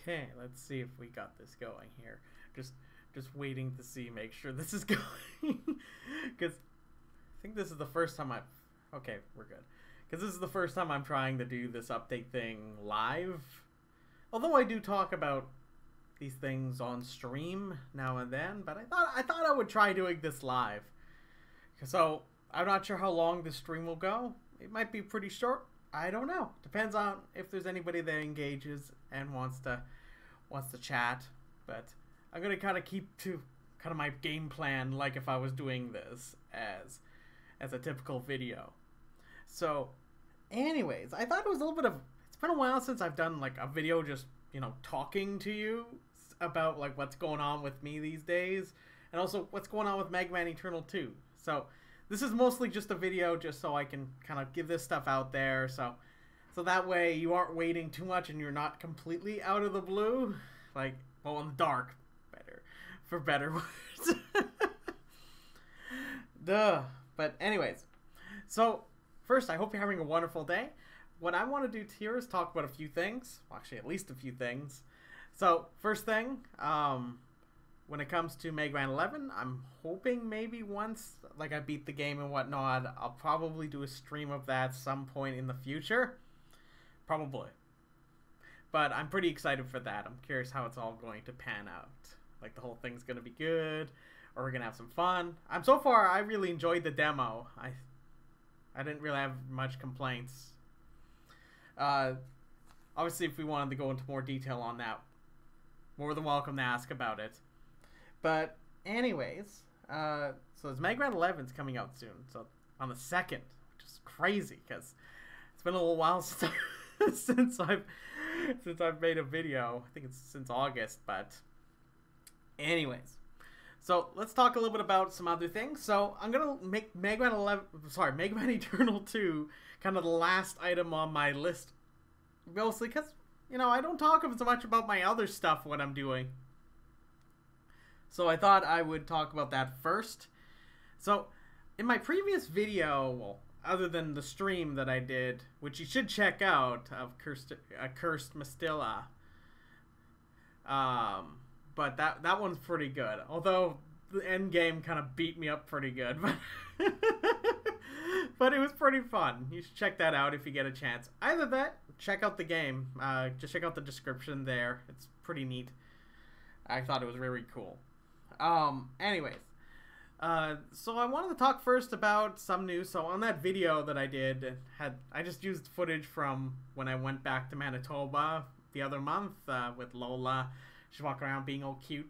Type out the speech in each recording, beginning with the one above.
Okay, let's see if we got this going here. Just waiting to see, make sure this is going. Because I think this is the first time I've... Okay, we're good. Because this is the first time I'm trying to do this update thing live. Although I do talk about these things on stream now and then, but I thought I would try doing this live. So, I'm not sure how long this stream will go. It might be pretty short. I don't know. Depends on if there's anybody that engages and wants to chat. But I'm gonna kind of keep to kind of my game plan, like if I was doing this as a typical video. So, anyways, I thought it was a little bit of... It's been a while since I've done like a video just, you know, talking to you about like what's going on with me these days, and also what's going on with Mega Man Eternal 2. So this is mostly just a video just so I can kind of give this stuff out there, so that way you aren't waiting too much and you're not completely out of the blue, like, well, in the dark, for better words. Duh. But anyways, so first, I hope you're having a wonderful day. What I want to do here is talk about a few things. Well, actually, at least a few things. So, first thing, when it comes to Mega Man 11, I'm hoping maybe once, like, I beat the game and whatnot, I'll probably do a stream of that some point in the future. Probably. But I'm pretty excited for that. I'm curious how it's all going to pan out. Like, the whole thing's going to be good, or we're going to have some fun. So far, I really enjoyed the demo. I didn't really have much complaints. Obviously, if we wanted to go into more detail on that, more than welcome to ask about it. But anyways, so this Mega Man 11's coming out soon, so on the 2nd, which is crazy because it's been a little while since I've made a video. I think it's since August, but anyways. So let's talk a little bit about some other things. So I'm gonna make Mega Man Eternal 2 kind of the last item on my list, mostly because, you know, I don't talk so much about my other stuff when I'm doing. So I thought I would talk about that first. So in my previous video, well, other than the stream that I did, which you should check out, of Cursed Mastilla, but that one's pretty good. Although the end game kind of beat me up pretty good, but it was pretty fun. You should check that out if you get a chance. Either that, check out the game. Just check out the description there. It's pretty neat. I thought it was very cool. Anyways, so I wanted to talk first about some news. So on that video that I did, I just used footage from when I went back to Manitoba the other month with Lola. She's walking around being all cute.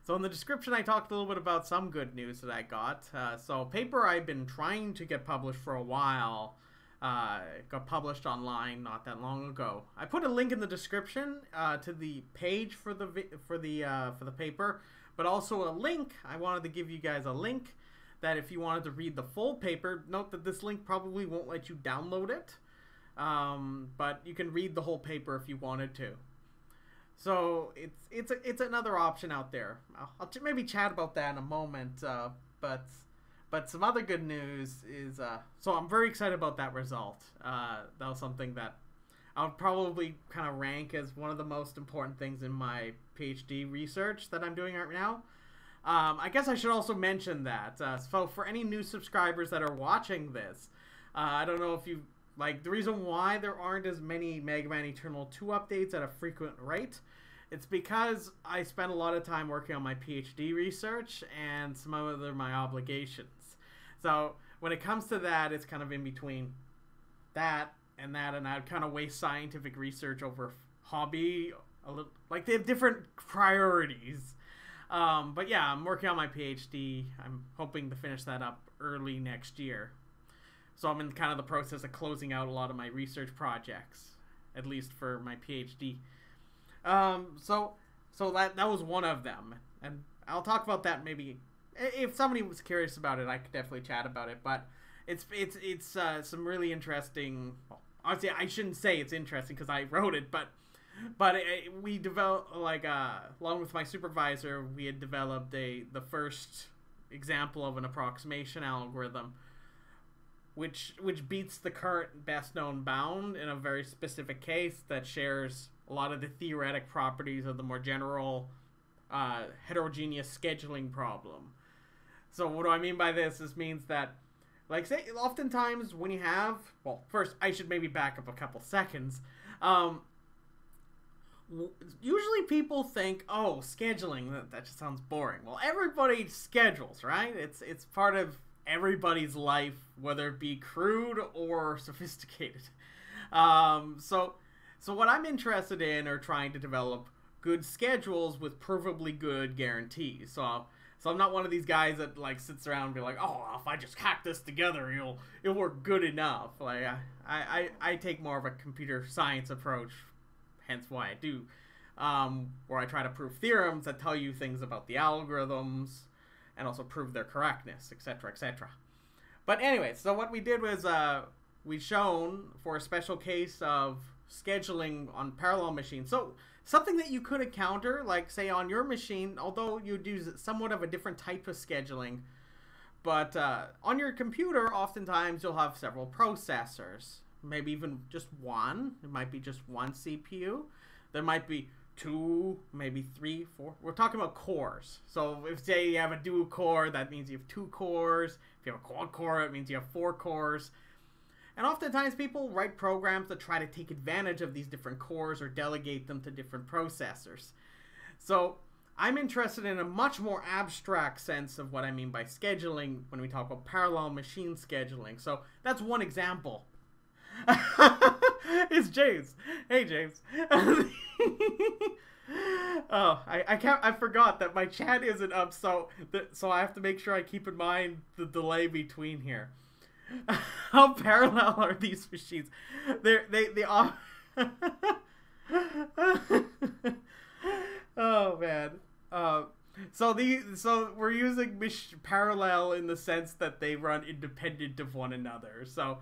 So in the description, I talked a little bit about some good news that I got. So a paper I've been trying to get published for a while got published online not that long ago. I put a link in the description to the page for the paper, but also a link. I wanted to give you guys a link that if you wanted to read the full paper, note that this link probably won't let you download it, but you can read the whole paper if you wanted to. So it's another option out there. I'll maybe chat about that in a moment. But some other good news is so I'm very excited about that result. That was something that I would probably kind of rank as one of the most important things in my PhD research that I'm doing right now. I guess I should also mention that. So for any new subscribers that are watching this, I don't know if you... Like, the reason why there aren't as many Mega Man Eternal 2 updates at a frequent rate, it's because I spent a lot of time working on my PhD research and some other my obligations. So, when it comes to that, it's kind of in between that, and I'd kind of waste scientific research over hobby. Like, they have different priorities. But yeah, I'm working on my PhD. I'm hoping to finish that up early next year. So I'm in kind of the process of closing out a lot of my research projects, at least for my PhD. So that was one of them, and I'll talk about that maybe if somebody was curious about it. I could definitely chat about it. But it's some really interesting. Well, obviously, I shouldn't say it's interesting because I wrote it, but we developed, like, along with my supervisor, we had developed the first example of an approximation algorithm, which beats the current best known bound in a very specific case that shares a lot of the theoretic properties of the more general heterogeneous scheduling problem. So what do I mean by this? This means that, like, say, oftentimes when you have, well, first, I should maybe back up a couple seconds. Usually people think, oh, scheduling, that just sounds boring. Well, everybody schedules, right? It's part of everybody's life, whether it be crude or sophisticated. So what I'm interested in are trying to develop good schedules with provably good guarantees. So I'm not one of these guys that like sits around and be like, oh, if I just hack this together, it'll work good enough. Like I take more of a computer science approach, hence why I do, where I try to prove theorems that tell you things about the algorithms and also prove their correctness, etc., etc. But anyway, so what we did was we've shown for a special case of scheduling on parallel machines. So something that you could encounter, like say on your machine, although you'd use somewhat of a different type of scheduling, but on your computer, oftentimes you'll have several processors, maybe even just one. It might be just one CPU. There might be 2, maybe 3, 4. We're talking about cores. So if, say, you have a dual core, that means you have 2 cores. If you have a quad core, it means you have 4 cores. And oftentimes people write programs that try to take advantage of these different cores or delegate them to different processors. So I'm interested in a much more abstract sense of what I mean by scheduling when we talk about parallel machine scheduling. So that's one example. It's James. Hey, James. Oh, I forgot that my chat isn't up, so I have to make sure I keep in mind the delay between here. How parallel are these machines? They are. Oh man. So we're using parallel in the sense that they run independent of one another. So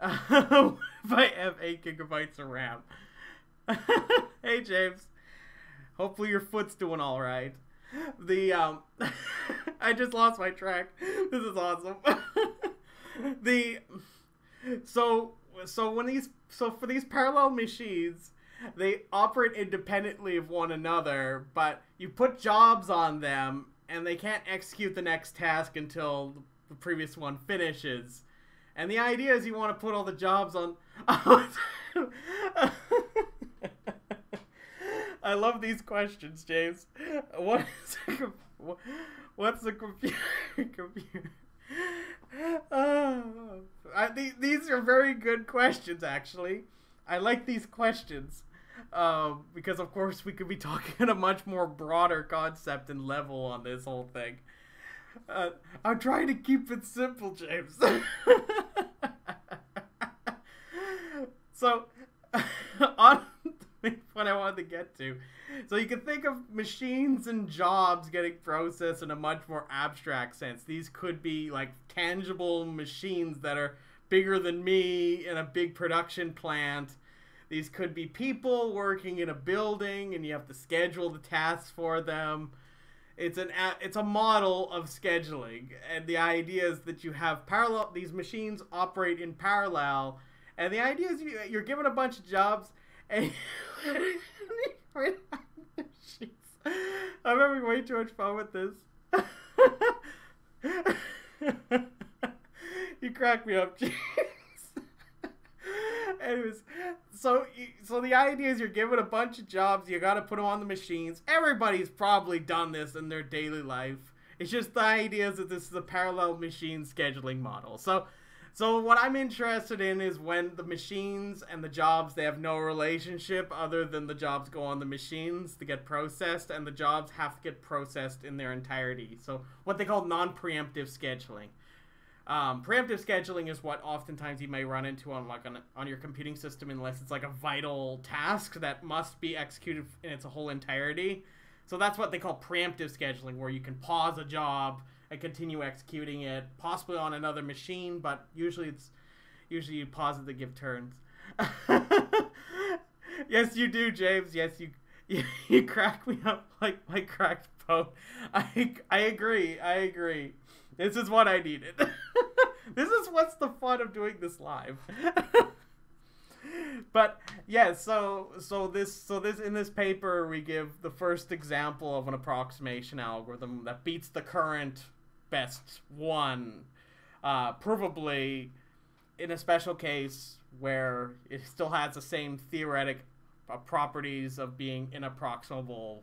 if I have 8 gigabytes of RAM. Hey James. Hopefully your foot's doing all right. I just lost my track. This is awesome. So for these parallel machines, they operate independently of one another, but you put jobs on them and they can't execute the next task until the previous one finishes. And the idea is you want to put all the jobs on. I love these questions, James. What's the computer? These are very good questions, actually. I like these questions because, of course, we could be talking at a much more broader concept and level on this whole thing. I'm trying to keep it simple, James. So, on what I wanted to get to. So you can think of machines and jobs getting processed in a much more abstract sense. These could be like tangible machines that are bigger than me in a big production plant. These could be people working in a building and you have to schedule the tasks for them. It's a model of scheduling, and the idea is that you have these machines operate in parallel, and the idea is you're given a bunch of jobs and I'm having way too much fun with this. You crack me up, James. Anyways, so the idea is you're given a bunch of jobs, you gotta put them on the machines. Everybody's probably done this in their daily life. It's just the idea is that this is a parallel machine scheduling model. So what I'm interested in is when the machines and the jobs, they have no relationship other than the jobs go on the machines to get processed, and the jobs have to get processed in their entirety. So what they call non-preemptive scheduling. Preemptive scheduling is what oftentimes you may run into on your computing system unless it's like a vital task that must be executed in its whole entirety. So that's what they call preemptive scheduling, where you can pause a job and continue executing it, possibly on another machine, but usually you pause it to give turns. Yes, you do, James. Yes, you crack me up like my cracked phone. I agree. This is what I needed. This is what's the fun of doing this live. But yeah, so this in this paper we give the first example of an approximation algorithm that beats the current best one, provably in a special case where it still has the same theoretic properties of being inapproximable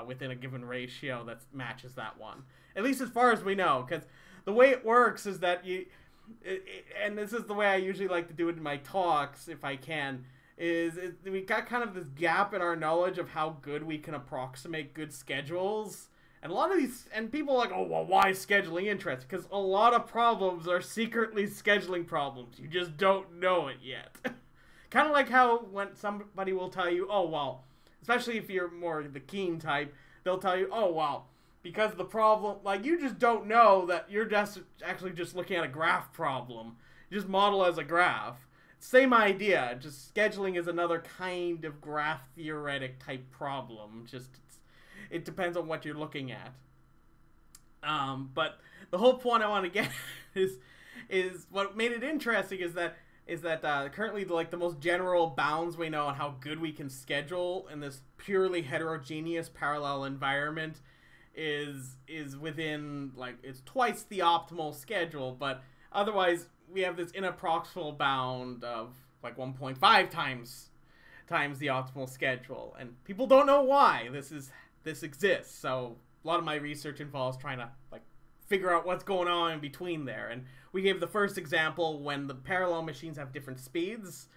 within a given ratio that matches that one. At least as far as we know, because the way it works is that and this is the way I usually like to do it in my talks, if I can, we got kind of this gap in our knowledge of how good we can approximate good schedules. And a lot of these, and people are like, oh, well, why is scheduling interesting? Because a lot of problems are secretly scheduling problems. You just don't know it yet. Kind of like how when somebody will tell you, oh, well, especially if you're more the keen type, they'll tell you, oh, well, because the problem, like, you just don't know that you're just actually just looking at a graph problem. You just model as a graph. Same idea, just scheduling is another kind of graph theoretic type problem. Just, it depends on what you're looking at. But the whole point I want to get is what made it interesting is that currently the most general bounds we know on how good we can schedule in this purely heterogeneous parallel environment is within, like, it's twice the optimal schedule, but otherwise we have this inapproximable bound of like 1.5 times the optimal schedule, and people don't know why this exists. So a lot of my research involves trying to like figure out what's going on in between there. And we gave the first example when the parallel machines have different speeds,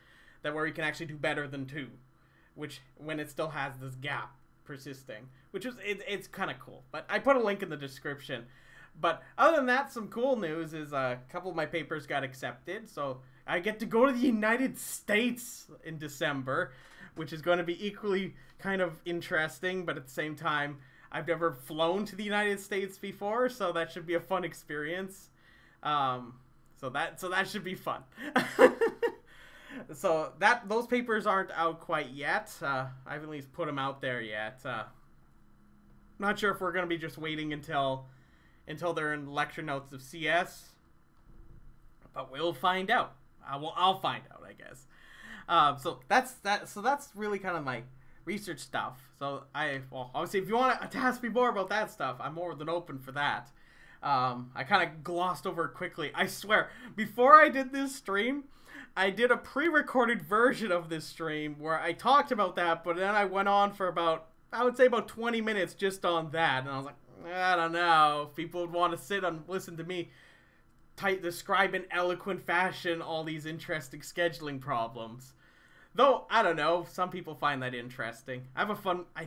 that where you can actually do better than 2, which when it still has this gap persisting, which is it's kind of cool. But I put a link in the description. But other than that, some cool news is a couple of my papers got accepted, so I get to go to the United States in December, which is going to be equally kind of interesting, but at the same time, I've never flown to the United States before, so that should be a fun experience. So that should be fun. So those papers aren't out quite yet. I haven't at least put them out there yet. Not sure if we're going to be just waiting until they're in lecture notes of CS, but we'll find out. I'll find out, I guess. So that's really kind of my research stuff. So obviously, if you want to ask me more about that stuff, I'm more than open for that. I kind of glossed over it quickly. I swear, before I did this stream, I did a pre-recorded version of this stream where I talked about that, but then I went on for I would say about 20 minutes just on that, and I was like, I don't know if people would want to sit and listen to me describe in eloquent fashion all these interesting scheduling problems. Though, I don't know, some people find that interesting. I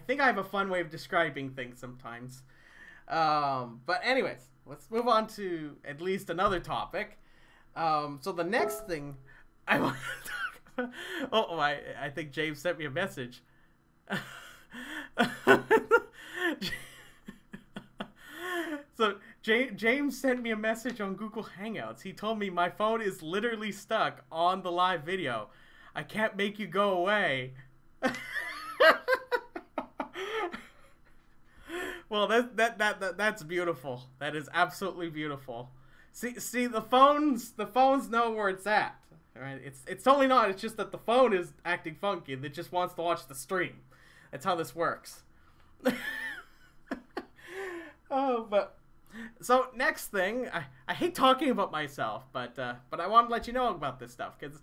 think I have a fun way of describing things sometimes. But anyways, let's move on to at least another topic. So the next thing I want to talk about... I think James sent me a message. So James sent me a message on Google Hangouts. He told me my phone is literally stuck on the live video. I can't make you go away. Well, that's beautiful. That is absolutely beautiful. See the phones know where it's at. All right, it's totally not. It's just that the phone is acting funky. It just wants to watch the stream. That's how this works. So next thing, I hate talking about myself, but I want to let you know about this stuff because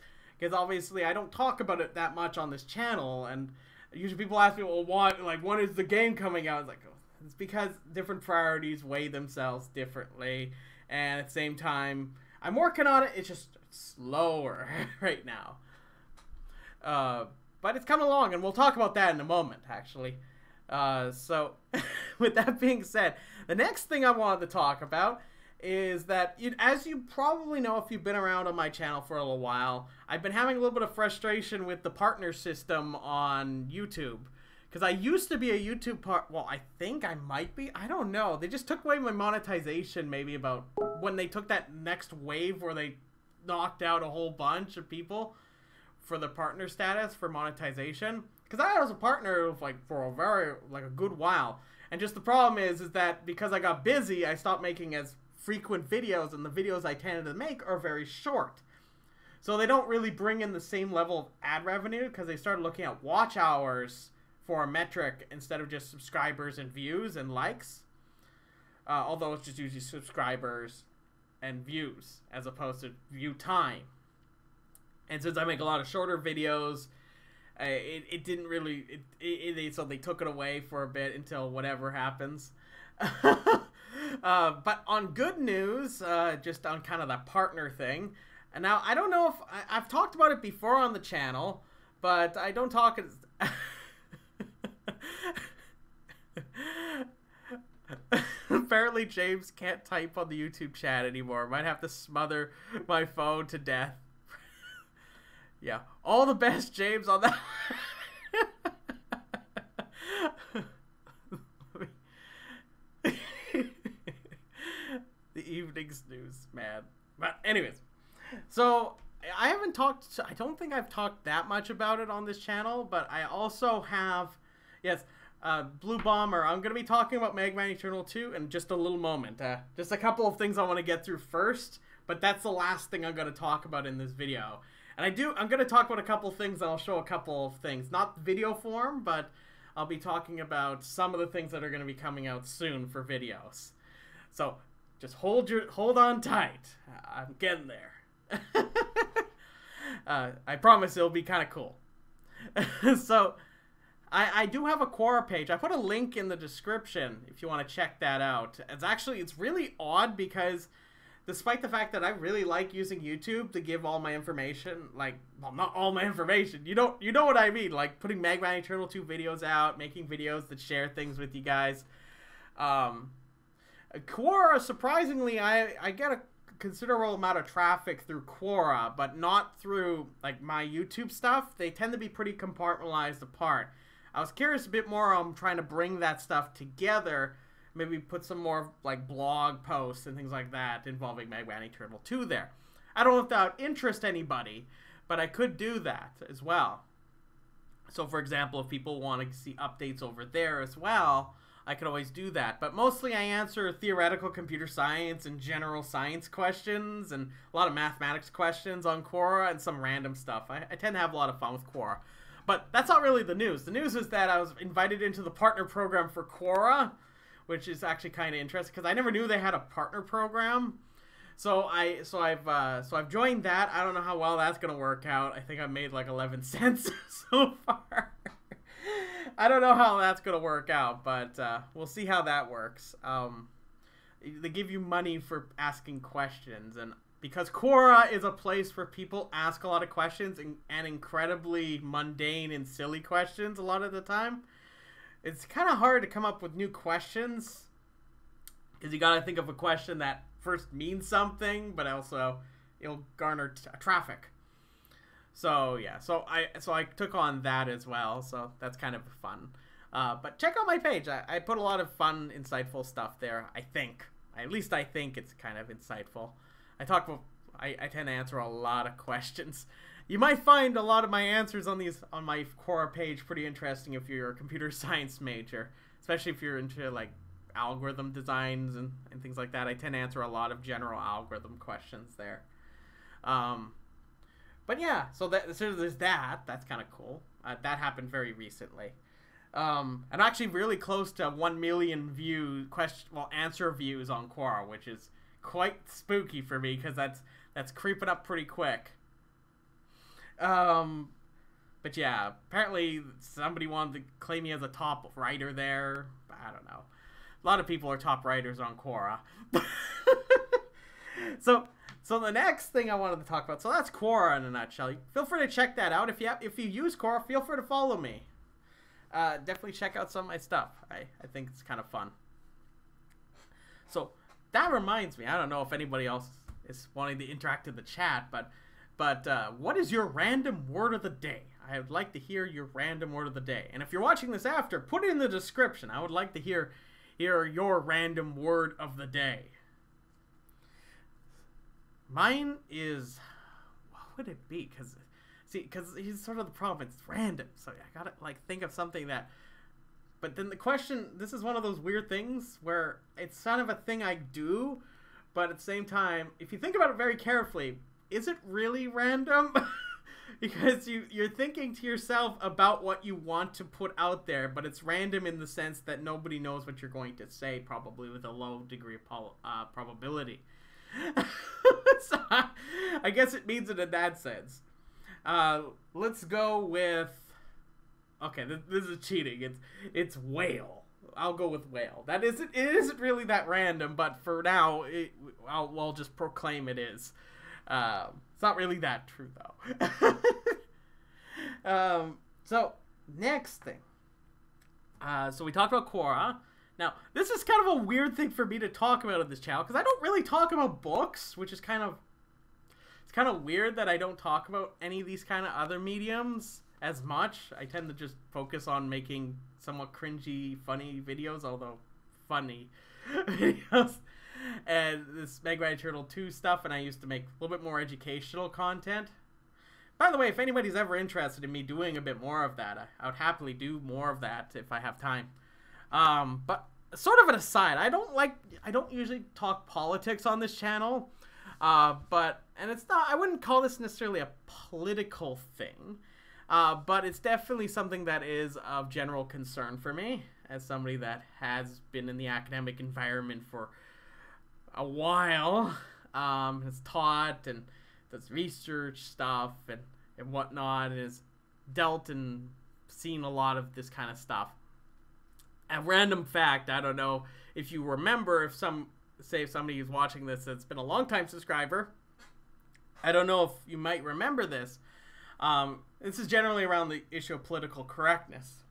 obviously I don't talk about it that much on this channel, and usually people ask me, well, when is the game coming out? It's like, it's because different priorities weigh themselves differently, and at the same time, I'm working on it. It's just slower right now. But it's coming along, and we'll talk about that in a moment, actually. So, with that being said, the next thing I wanted to talk about is that, as you probably know if you've been around on my channel for a little while, I've been having a little bit of frustration with the partner system on YouTube. Because I used to be a YouTube I think I might be. I don't know. They just took away my monetization maybe about when they took that next wave where they knocked out a whole bunch of people for the partner status for monetization. Because I was a partner for a good while. And just the problem is that because I got busy, I stopped making as frequent videos, and the videos I tended to make are very short. So they don't really bring in the same level of ad revenue because they started looking at watch hours for a metric instead of just subscribers and views and likes. Although it's just usually subscribers and views as opposed to view time. And since I make a lot of shorter videos, it didn't really... so they took it away for a bit until whatever happens. But on good news, just on kind of that partner thing... And now, I don't know if... I've talked about it before on the channel, but I don't talk... Apparently, James can't type on the YouTube chat anymore. Might have to smother my phone to death. Yeah. All the best, James, on that. The evening snooze, man. But anyways... So, I haven't talked... I don't think I've talked that much about it on this channel, but I also have... Yes, Blue Bomber. I'm going to be talking about Mega Man Eternal 2 in just a little moment. Just a couple of things I want to get through first, but that's the last thing I'm going to talk about in this video. And I'm going to talk about a couple of things, and I'll show a couple of things. Not video form, but I'll be talking about some of the things that are going to be coming out soon for videos. So, just hold on tight. I'm getting there. I promise it'll be kind of cool. So, I do have a Quora page. I put a link in the description if you want to check that out. It's really odd because despite the fact that I really like using YouTube to give all my information, like, well, not all my information, you know what I mean, like putting Mega Man Eternal 2 videos out, making videos that share things with you guys. Quora, surprisingly, I get a considerable amount of traffic through Quora, but not through like my YouTube stuff. They tend to be pretty compartmentalized apart. I was curious a bit more on trying to bring that stuff together, maybe put some more like blog posts and things like that involving Mega Man Eternal 2 there. I don't know if that would interest anybody, but I could do that as well. So for example, if people want to see updates over there as well, I could always do that. But mostly I answer theoretical computer science and general science questions and a lot of mathematics questions on Quora and some random stuff. I tend to have a lot of fun with Quora. But that's not really the news. The news is that I was invited into the partner program for Quora, which is actually kind of interesting because I never knew they had a partner program. So I've joined that. I don't know how well that's going to work out. I think I've made like 11 cents so far. I don't know how that's going to work out, but we'll see how that works. They give you money for asking questions, and because Quora is a place where people ask a lot of questions and incredibly mundane and silly questions a lot of the time, it's kind of hard to come up with new questions because you got to think of a question that first means something, but also it'll garner traffic. So yeah, so I took on that as well, so that's kind of fun. But check out my page. I put a lot of fun, insightful stuff there. I think, at least I think it's kind of insightful. I tend to answer a lot of questions. You might find a lot of my answers on my Quora page pretty interesting if you're a computer science major, especially if you're into like algorithm designs and things like that. I tend to answer a lot of general algorithm questions there. But yeah, so there's that. That's kind of cool. That happened very recently. I'm actually really close to 1 million answer views on Quora, which is quite spooky for me because that's creeping up pretty quick. But yeah, apparently somebody wanted to claim me as a top writer there. I don't know. A lot of people are top writers on Quora. So the next thing I wanted to talk about, so that's Quora in a nutshell. Feel free to check that out. If you use Quora, feel free to follow me. Definitely check out some of my stuff. I think it's kind of fun. So that reminds me, I don't know if anybody else is wanting to interact in the chat, but what is your random word of the day? I would like to hear your random word of the day. And if you're watching this after, put it in the description. I would like to hear your random word of the day. Mine is, what would it be? Because here's sort of the problem. It's random, so I gotta like think of something that. But then the question, this is one of those weird things where it's kind of a thing I do, but at the same time, if you think about it very carefully, is it really random? Because you're thinking to yourself about what you want to put out there, but it's random in the sense that nobody knows what you're going to say, probably with a low degree of probability. So, I guess it means it in that sense. Let's go with... Okay, this is cheating. It's whale. I'll go with whale. It isn't really that random, but for now, I'll just proclaim it is. It's not really that true, though. So, next thing. So we talked about Quora. Now, this is kind of a weird thing for me to talk about on this channel, because I don't really talk about books, which is kind of... It's kind of weird that I don't talk about any of these kind of other mediums as much. I tend to just focus on making somewhat cringy, funny videos, although funny videos. And this Mega Man Turtle 2 stuff, and I used to make a little bit more educational content. By the way, if anybody's ever interested in me doing a bit more of that, I would happily do more of that if I have time. But sort of an aside, I don't usually talk politics on this channel. And it's not, I wouldn't call this necessarily a political thing. But it's definitely something that is of general concern for me, as somebody that has been in the academic environment for a while, has taught and does research stuff and whatnot, and has dealt and seen a lot of this kind of stuff. A random fact, I don't know if you remember, if somebody who's watching this that's been a long-time subscriber, I don't know if you might remember this. This is generally around the issue of political correctness.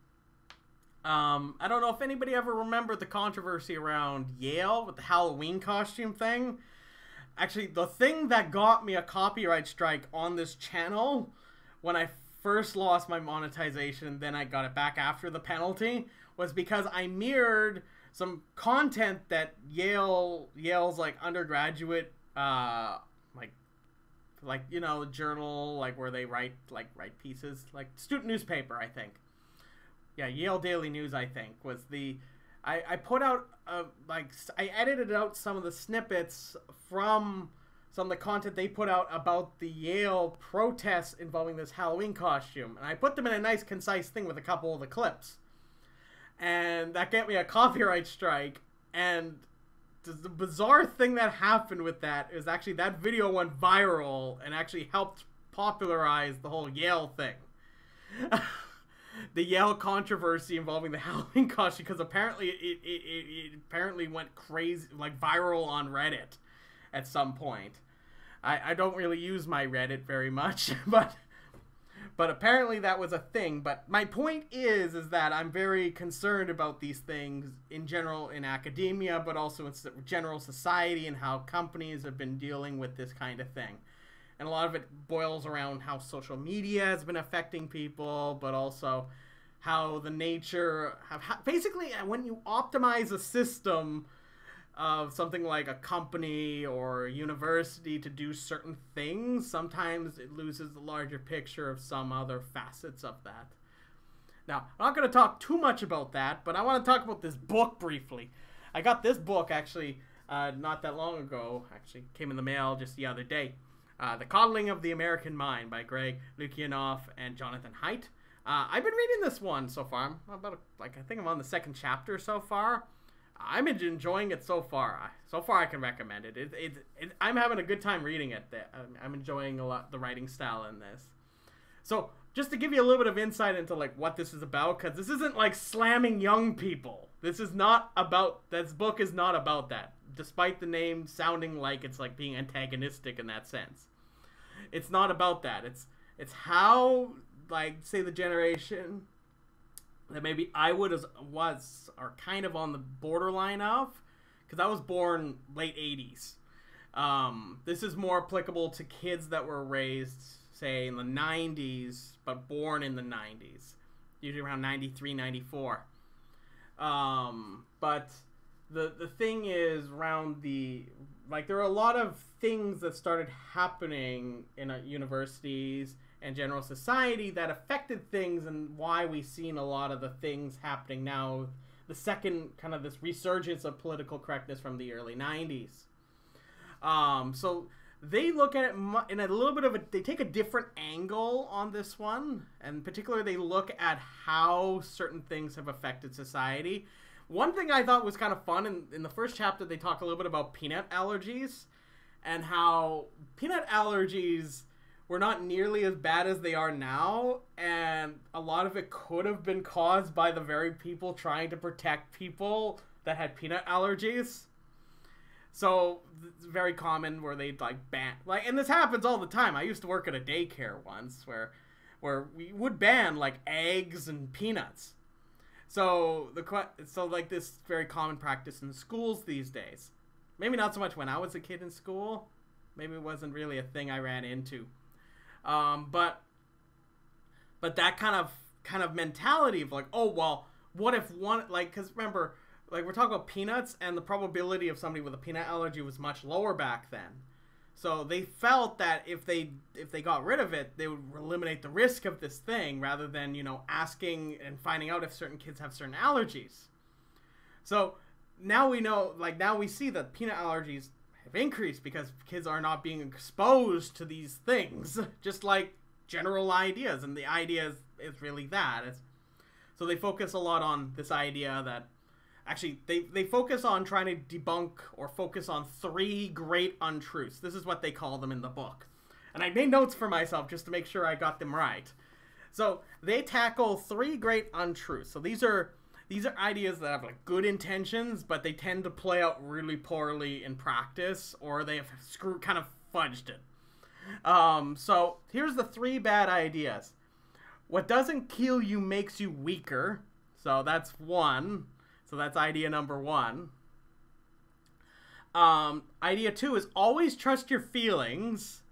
I don't know if anybody ever remembered the controversy around Yale with the Halloween costume thing. Actually, the thing that got me a copyright strike on this channel when I first lost my monetization, then I got it back after the penalty, was because I mirrored some content that Yale's like undergraduate, like you know, journal, like where they write pieces, like student newspaper, I think. Yeah, Yale Daily News, I think, was the... I put out, I edited out some of the snippets from some of the content they put out about the Yale protests involving this Halloween costume. And I put them in a nice, concise thing with a couple of the clips. And that got me a copyright strike. And the bizarre thing that happened with that is actually that video went viral and actually helped popularize the whole Yale thing. The Yale controversy involving the Halloween costume, because apparently it apparently went crazy, like viral on Reddit at some point. I don't really use my Reddit very much, but apparently that was a thing. But my point is that I'm very concerned about these things in general in academia, but also in general society, and how companies have been dealing with this kind of thing. And a lot of it boils around how social media has been affecting people, but also how the nature basically when you optimize a system of something like a company or a university to do certain things, sometimes it loses the larger picture of some other facets of that. Now, I'm not going to talk too much about that, but I want to talk about this book briefly. I got this book actually not that long ago. Actually came in the mail just the other day. The Coddling of the American Mind by Greg Lukianoff and Jonathan Haidt. I've been reading this one so far. I think I'm on the second chapter so far. I'm enjoying it so far. So far, I can recommend it. I'm having a good time reading it. I'm enjoying a lot the writing style in this. So, just to give you a little bit of insight into like what this is about, because this isn't like slamming young people. This is not about. This book is not about that. Despite the name sounding like it's like being antagonistic in that sense, it's not about that. It's how, like, say the generation that maybe I was or kind of on the borderline of, because I was born late 80s. This is more applicable to kids that were raised, say, in the 90s, but born in the 90s, usually around 93, 94. But the thing is, around there are a lot of things that started happening in universities and general society that affected things, and why we've seen a lot of the things happening now. The second kind of this resurgence of political correctness from the early 90s. So they look at it in a little bit of a... They take a different angle on this one. And in particular, they look at how certain things have affected society. One thing I thought was kind of fun, in the first chapter, they talk a little bit about peanut allergies. And how peanut allergies were not nearly as bad as they are now. And a lot of it could have been caused by the very people trying to protect people that had peanut allergies. So it's very common where they'd like ban, like, and this happens all the time. I used to work at a daycare once where we would ban like eggs and peanuts. So like this very common practice in schools these days. Maybe not so much when I was a kid in school. Maybe it wasn't really a thing I ran into. But that kind of mentality of like, oh well, what if one, like, because remember, like, we're talking about peanuts, and the probability of somebody with a peanut allergy was much lower back then. So they felt that if they got rid of it, they would eliminate the risk of this thing, rather than, you know, asking and finding out if certain kids have certain allergies. So now we know, like, now we see that peanut allergies have increased because kids are not being exposed to these things, just like general ideas. And the idea is really that. So they focus a lot on this idea that... Actually, they focus on trying to debunk or focus on 3 great untruths. This is what they call them in the book. And I made notes for myself just to make sure I got them right. So they tackle 3 great untruths. So these are ideas that have like good intentions, but they tend to play out really poorly in practice, or they have kind of fudged it. So here's the 3 bad ideas. What doesn't kill you makes you weaker. So that's one. So that's idea number 1. Idea 2 is always trust your feelings.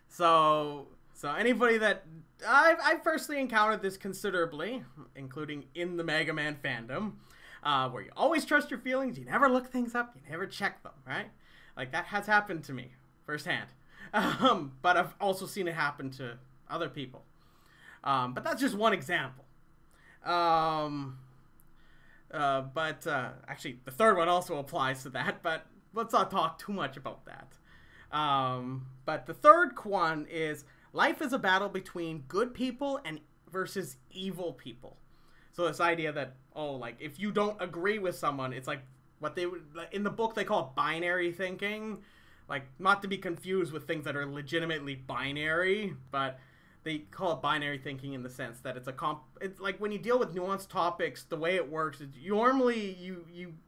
So anybody that... I've personally encountered this considerably, including in the Mega Man fandom, where you always trust your feelings, you never look things up, you never check them, right? Like, that has happened to me firsthand. But I've also seen it happen to other people. But that's just one example. Actually, the third one also applies to that, but let's not talk too much about that. But the third one is, life is a battle between good people and versus evil people. So this idea that, oh, like, if you don't agree with someone, it's like what they would, in the book, they call it binary thinking. Like, not to be confused with things that are legitimately binary, but they call it binary thinking in the sense that it's it's like when you deal with nuanced topics, the way it works is normally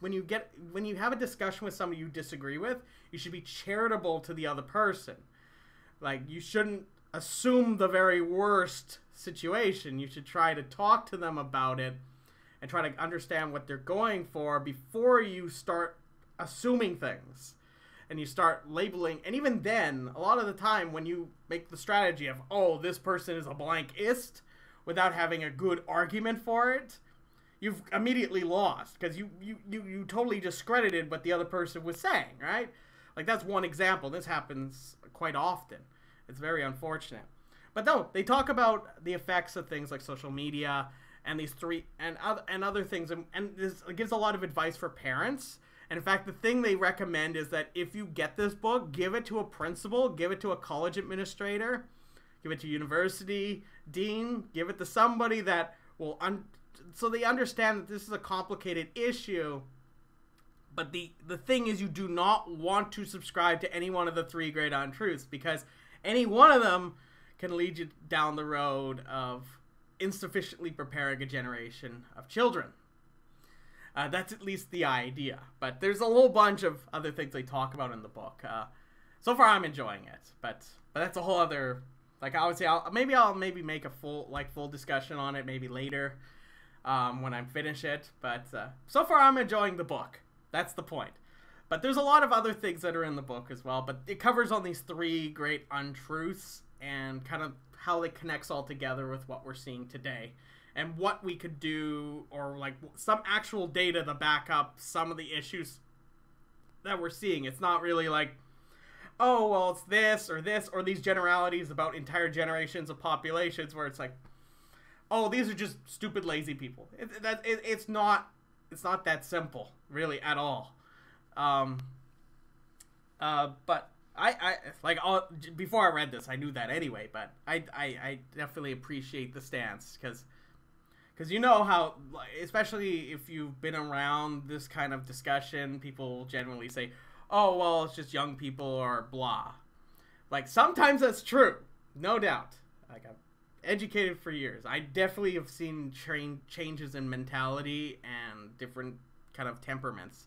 when you have a discussion with somebody you disagree with, you should be charitable to the other person. Like, you shouldn't assume the very worst situation. You should try to talk to them about it and try to understand what they're going for before you start assuming things. And you start labeling, and even then, a lot of the time when you make the strategy of, oh, this person is a blankist, without having a good argument for it, you've immediately lost, because you totally discredited what the other person was saying, right? Like, that's one example. This happens quite often. It's very unfortunate. But no, they talk about the effects of things like social media, and these 3, and other things, and this gives a lot of advice for parents. And in fact, the thing they recommend is that if you get this book, give it to a principal, give it to a college administrator, give it to university dean, give it to somebody that will, so they understand that this is a complicated issue. But the thing is, you do not want to subscribe to any one of the 3 great untruths, because any one of them can lead you down the road of insufficiently preparing a generation of children. That's at least the idea. But there's a whole bunch of other things they talk about in the book. So far, I'm enjoying it. But that's a whole other... Like, I would say, I'll maybe make a full discussion on it maybe later when I finish it. But so far, I'm enjoying the book. That's the point. But there's a lot of other things that are in the book as well. But it covers on these 3 great untruths and kind of how it connects all together with what we're seeing today. And what we could do, or like some actual data to back up some of the issues that we're seeing. It's not really like, oh, well, it's this, or these generalities about entire generations of populations where it's like, oh, these are just stupid, lazy people. It's not that simple, really, at all. But I like all, before I read this, I knew that anyway, but I definitely appreciate the stance because you know how, especially if you've been around this kind of discussion, people generally say, oh, well, it's just young people or blah. Like, sometimes that's true, no doubt. Like, I'm educated for years. I definitely have seen changes in mentality and different kind of temperaments.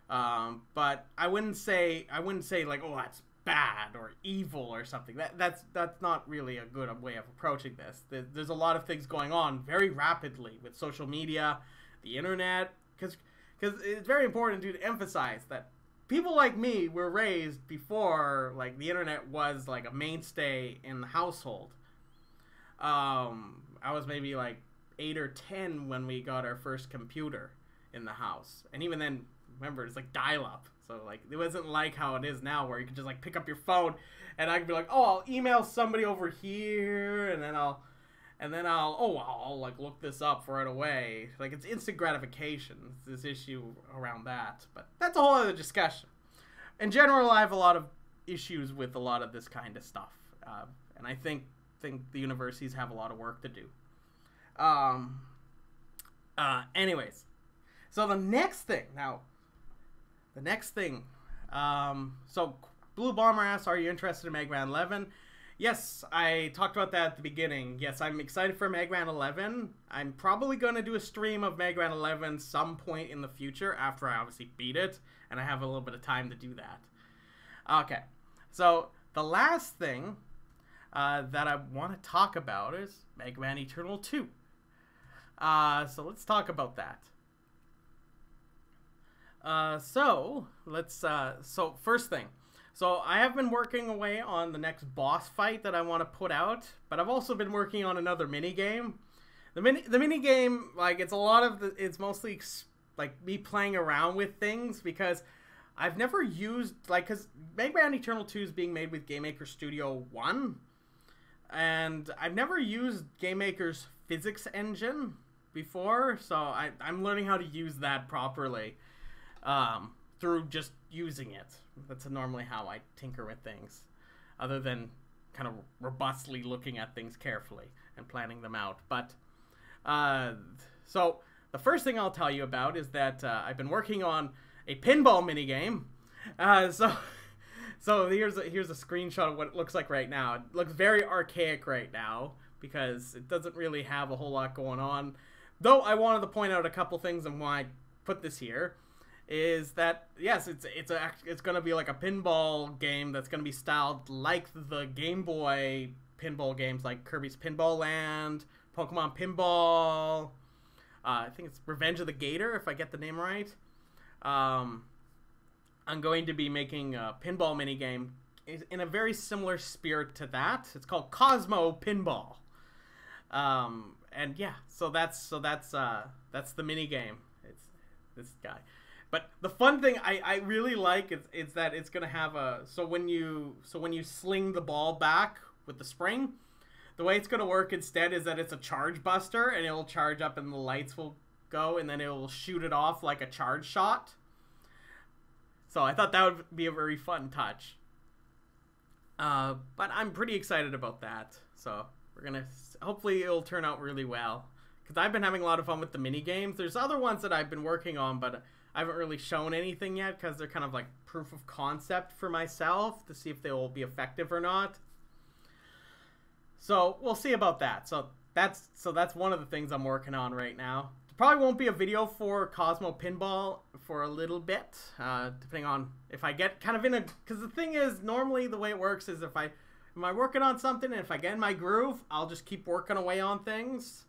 But I wouldn't say like, oh, that's bad or evil or something. That's not really a good way of approaching this. There's a lot of things going on very rapidly with social media, the internet, because it's very important to emphasize that people like me were raised before like the internet was like a mainstay in the household. I was maybe like 8 or 10 when we got our first computer in the house, and even then, remember, it's like dial-up, so like it wasn't like how it is now where you can just like pick up your phone and I can be like, oh, I'll email somebody over here, and then I'll like look this up right away. Like, it's instant gratification. It's this issue around that, but that's a whole other discussion. In general, I have a lot of issues with a lot of this kind of stuff, and I think the universities have a lot of work to do. Anyways, so the next thing, so Blue Bomber asks, are you interested in Mega Man 11? Yes, I talked about that at the beginning. Yes, I'm excited for Mega Man 11. I'm probably going to do a stream of Mega Man 11 some point in the future after I obviously beat it, and I have a little bit of time to do that. Okay, so the last thing that I want to talk about is Mega Man Eternal 2. So let's talk about that. So first thing. So I have been working away on the next boss fight that I want to put out, but I've also been working on another mini game. The mini game, like, it's mostly like me playing around with things because I've never used, like, because Mega Man Eternal 2 is being made with Game Maker Studio 1, and I've never used Game Maker's physics engine before, so I'm learning how to use that properly through just using it. That's normally how I tinker with things, other than kind of robustly looking at things carefully and planning them out. But so the first thing I'll tell you about is that I've been working on a pinball minigame. So here's a screenshot of what it looks like right now. It looks very archaic right now because it doesn't really have a whole lot going on. Though I wanted to point out a couple things and why I put this here is that, yes, it's going to be like a pinball game that's going to be styled like the Game Boy pinball games like Kirby's Pinball Land, Pokemon Pinball, I think it's Revenge of the Gator, if I get the name right. I'm going to be making a pinball minigame in a very similar spirit to that. It's called Cosmo Pinball. And yeah, so that's the minigame. It's this guy. But the fun thing I really like is that it's gonna have so when you sling the ball back with the spring, the way it's gonna work instead is that it's a charge buster, and it'll charge up and the lights will go, and then it will shoot it off like a charge shot. So I thought that would be a very fun touch. But I'm pretty excited about that. So we're gonna, hopefully it'll turn out really well, because I've been having a lot of fun with the mini games. There's other ones that I've been working on, but I haven't really shown anything yet because they're kind of like proof of concept for myself to see if they will be effective or not. So we'll see about that. So that's one of the things I'm working on right now. There probably won't be a video for Cosmo Pinball for a little bit, depending on if I get kind of in a, because the thing is, normally the way it works is if I'm working on something and if I get in my groove, I'll just keep working away on things.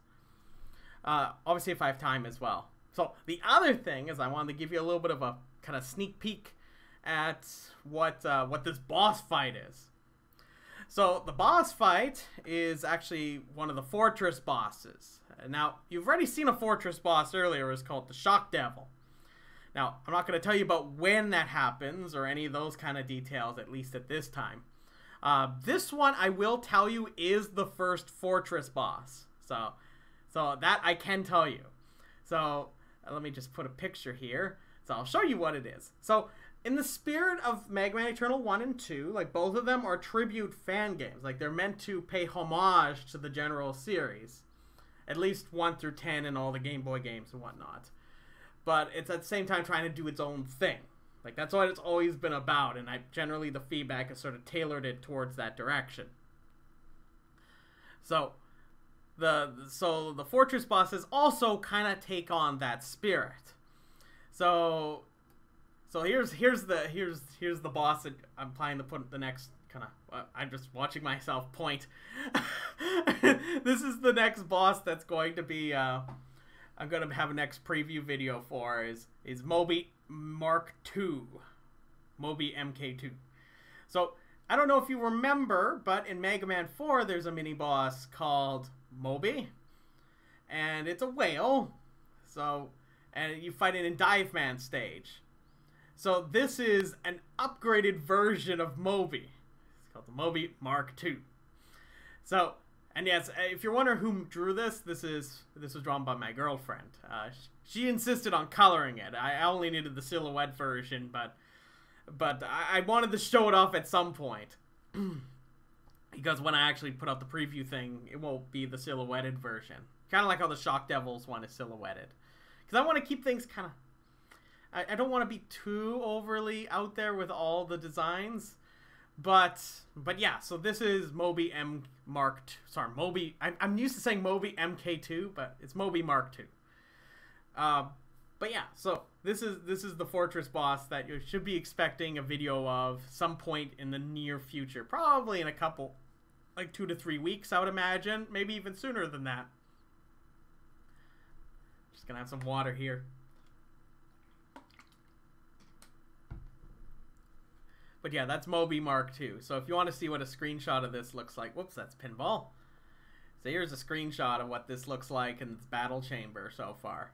Obviously if I have time as well. So the other thing is I wanted to give you a little bit of a kind of sneak peek at what this boss fight is. So the boss fight is actually one of the Fortress bosses. Now, you've already seen a Fortress boss earlier. It was called the Shock Devil. Now, I'm not going to tell you about when that happens or any of those kind of details, at least at this time. This one, I will tell you, is the first Fortress boss. So that I can tell you. So let me just put a picture here. So I'll show you what it is. So in the spirit of Mega Man Eternal 1 and 2, like, both of them are tribute fan games. Like, they're meant to pay homage to the general series. At least 1 through 10 and all the Game Boy games and whatnot. But it's at the same time trying to do its own thing. Like, that's what it's always been about, and generally the feedback has sort of tailored it towards that direction. So, the Fortress bosses also kind of take on that spirit. So here's the boss that I'm planning to put the next kind of. I'm just watching myself point. This is the next boss that's going to be. I'm gonna have a next preview video for is Moby Mark II, Moby MK2. So I don't know if you remember, but in Mega Man 4 there's a mini boss called Moby, and it's a whale. So. And you fight it in Dive Man stage. So this is an upgraded version of Moby. It's called the Moby Mark II. So, and yes, if you're wondering who drew this, this was drawn by my girlfriend. She insisted on coloring it. I only needed the silhouette version, but I wanted to show it off at some point. Because when I actually put out the preview thing, it won't be the silhouetted version. Kind of like how the Shock Devils one is silhouetted. Because I want to keep things kind of... I don't want to be too overly out there with all the designs. But yeah, so this is Moby M Mark II. Sorry, Moby... I'm used to saying Moby MK2, but it's Moby Mark II. But yeah, so this is the Fortress boss that you should be expecting a video of some point in the near future. Probably in a couple, like 2 to 3 weeks, I would imagine. Maybe even sooner than that. Just gonna have some water here. But yeah, that's Moby Mark II. So if you want to see what a screenshot of this looks like... Whoops, that's pinball. So here's a screenshot of what this looks like in this battle chamber so far.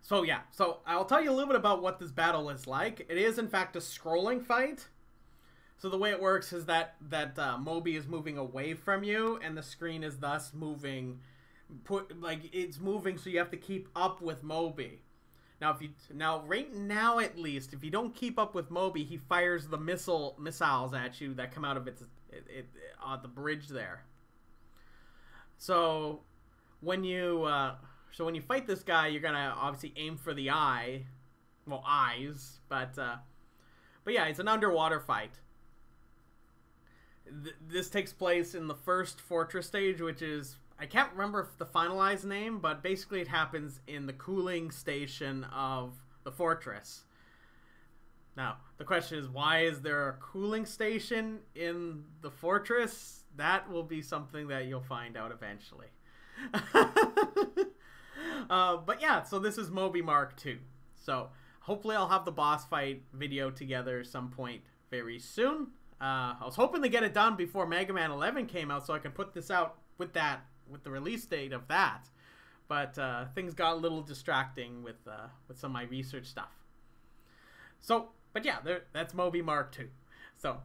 So yeah, so I'll tell you a little bit about what this battle is like. It is in fact a scrolling fight. So the way it works is that Moby is moving away from you, and the screen is thus moving... it's moving, so you have to keep up with Moby. Now, right now at least, if you don't keep up with Moby, he fires the missiles at you that come out of the bridge there. So when you fight this guy, you're gonna obviously aim for the eye, well, eyes, but yeah, it's an underwater fight. This takes place in the first Fortress stage, which is, I can't remember the finalized name, but basically it happens in the cooling station of the Fortress. Now, the question is, why is there a cooling station in the Fortress? That will be something that you'll find out eventually. But yeah, so this is Moby Mark II. So hopefully I'll have the boss fight video together some point very soon. I was hoping to get it done before Mega Man 11 came out so I could put this out with the release date of that. But things got a little distracting with some of my research stuff. So, but yeah, that's Moby Mark II. So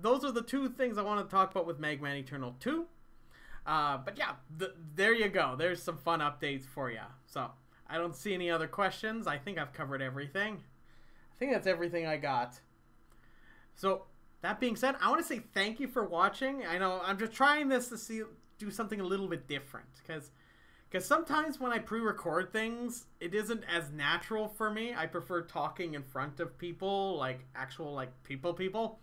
those are the two things I want to talk about with Mega Man Eternal 2. But yeah, there you go. There's some fun updates for you. So I don't see any other questions. I think I've covered everything. I think that's everything I got. So that being said, I want to say thank you for watching. I know I'm just trying this to do something a little bit different, because sometimes when I pre-record things, it isn't as natural for me. I prefer talking in front of people, like actual people.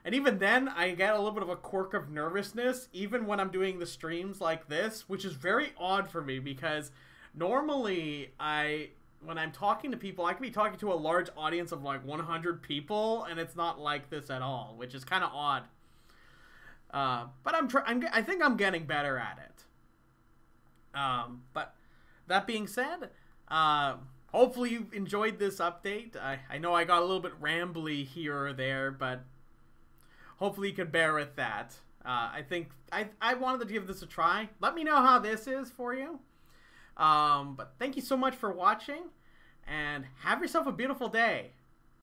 And even then, I get a little bit of a quirk of nervousness, even when I'm doing the streams like this, which is very odd for me, because normally when I'm talking to people, I can be talking to a large audience of like 100 people, and it's not like this at all, which is kind of odd. But I think I'm getting better at it. But that being said, hopefully you enjoyed this update. I know I got a little bit rambly here or there, but hopefully you can bear with that. I think I wanted to give this a try. Let me know how this is for you. But thank you so much for watching, and have yourself a beautiful day.